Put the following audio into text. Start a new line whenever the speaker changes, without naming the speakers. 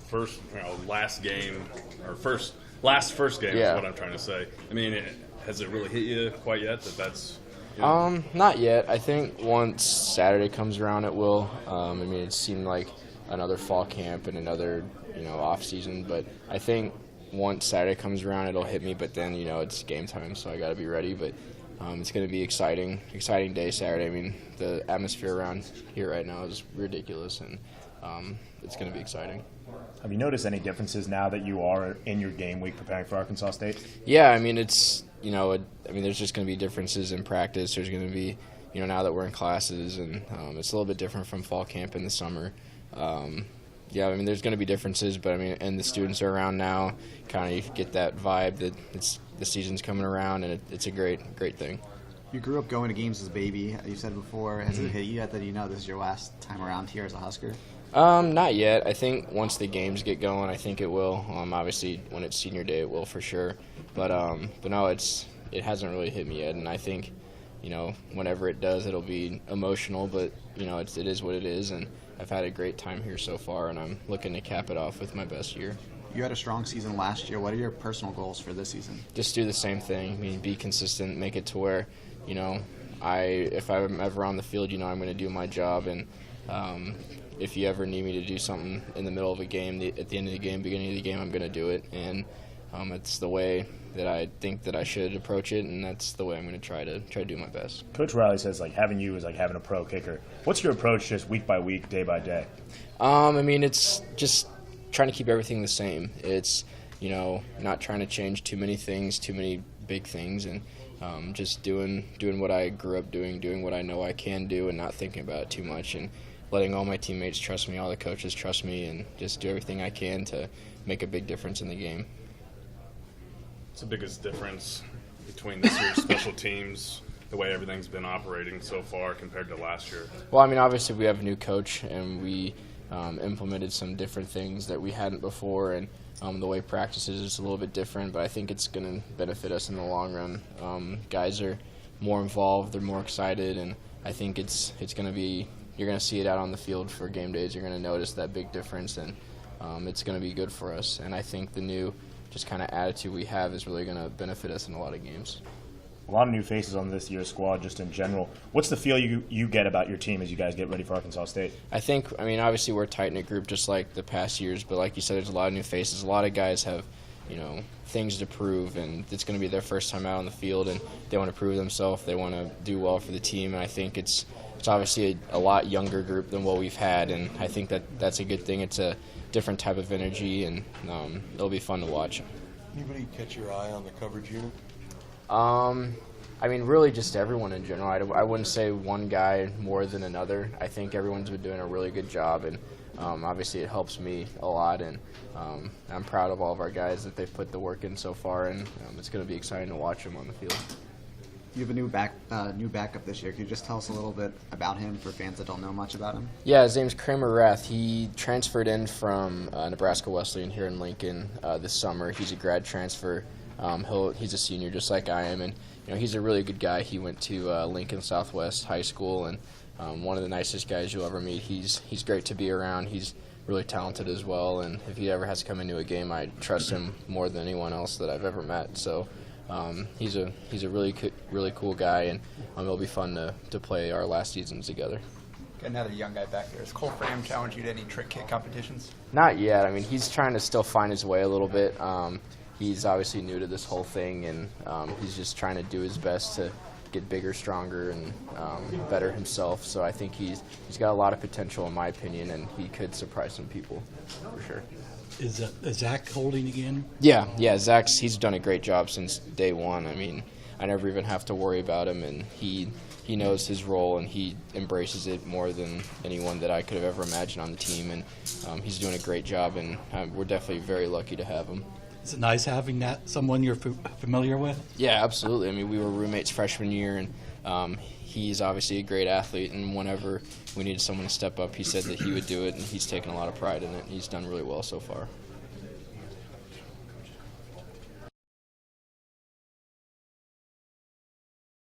Drew, last game or first game is what I'm trying to say. I mean, has it really hit you quite yet that's
Not yet. I think once Saturday comes around, it will. I mean, it seemed like another fall camp and another, off season, but I think once Saturday comes around, it'll hit me. But then, it's game time, so I got to be ready. But it's going to be exciting day Saturday. I mean, the atmosphere around here right now is ridiculous, and it's going to be exciting.
Have you noticed any differences now that you are in your game week preparing for Arkansas State?
Yeah, I mean, it's there's just going to be differences in practice. There's going to be, now that we're in classes, and it's a little bit different from fall camp in the summer. Yeah, I mean, there's going to be differences, but I mean, and the students are around now. Kind of get that vibe that the season's coming around, and it's a great thing.
You grew up going to games as a baby, you said before. Has it hit you yet that this is your last time around here as a Husker?
Not yet. I think once the games get going, I think it will. Obviously, when it's senior day, it will for sure. But no, it hasn't really hit me yet, and I think, whenever it does, it'll be emotional. But it is what it is, and I've had a great time here so far, and I'm looking to cap it off with my best year.
You had a strong season last year. What are your personal goals for this season?
Just do the same thing. I mean, be consistent, make it to where, if I'm ever on the field, I'm going to do my job, and if you ever need me to do something in the middle of a game, at the end of the game, beginning of the game, I'm going to do it. And it's the way that I think that I should approach it, and that's the way I'm going to try to do my best.
Coach Riley says having you is like having a pro kicker. What's your approach just week by week, day by day?
I mean, it's just trying to keep everything the same. It's, not trying to change too many things, too many big things, and just doing what I grew up doing what I know I can do, and not thinking about it too much, and letting all my teammates trust me, all the coaches trust me, and just do everything I can to make a big difference in the game.
What's the biggest difference between this year's special teams, the way everything's been operating so far compared to last year?
Well, I mean, obviously we have a new coach, and we implemented some different things that we hadn't before, and the way practices is a little bit different, but I think it's going to benefit us in the long run. Guys are more involved, they're more excited, and I think it's going to be, you're going to see it out on the field for game days. You're going to notice that big difference, and it's going to be good for us. And I think the new just kind of attitude we have is really going to benefit us in a lot of games.
A lot of new faces on this year's squad just in general. What's the feel you get about your team as you guys get ready for Arkansas State?
I think, obviously we're a tight-knit group just like the past years, but like you said, there's a lot of new faces. A lot of guys have, things to prove, and it's going to be their first time out on the field, and they want to prove themselves. They want to do well for the team, and I think it's obviously a lot younger group than what we've had, and I think that's a good thing. It's a different type of energy, and it'll be fun to watch.
Anybody catch your eye on the coverage unit?
I mean, really just everyone in general. I wouldn't say one guy more than another. I think everyone's been doing a really good job, and obviously it helps me a lot, and I'm proud of all of our guys that they've put the work in so far, and it's going to be exciting to watch them on the field.
You have a new backup this year. Can you just tell us a little bit about him for fans that don't know much about him?
Yeah, his name's Kramer Rath. He transferred in from Nebraska Wesleyan here in Lincoln this summer. He's a grad transfer. He's a senior just like I am, and he's a really good guy. He went to Lincoln Southwest High School, and one of the nicest guys you'll ever meet. He's great to be around. He's really talented as well, and if he ever has to come into a game, I trust him more than anyone else that I've ever met. So he's a really cool guy, and it'll be fun to play our last seasons together.
Got another young guy back there. Has Cole Fram challenged you to any trick kick competitions?
Not yet. I mean, he's trying to still find his way a little bit. He's obviously new to this whole thing, and he's just trying to do his best to get bigger, stronger, and better himself. So I think he's got a lot of potential, in my opinion, and he could surprise some people for sure.
Is Zach holding again?
Yeah. He's done a great job since day one. I mean, I never even have to worry about him, and he knows his role, and he embraces it more than anyone that I could have ever imagined on the team, and he's doing a great job, and we're definitely very lucky to have him.
Is it nice having someone you're familiar with?
Yeah, absolutely. I mean, we were roommates freshman year, and he's obviously a great athlete, and whenever we needed someone to step up, he said that he would do it, and he's taken a lot of pride in it, and he's done really well so far.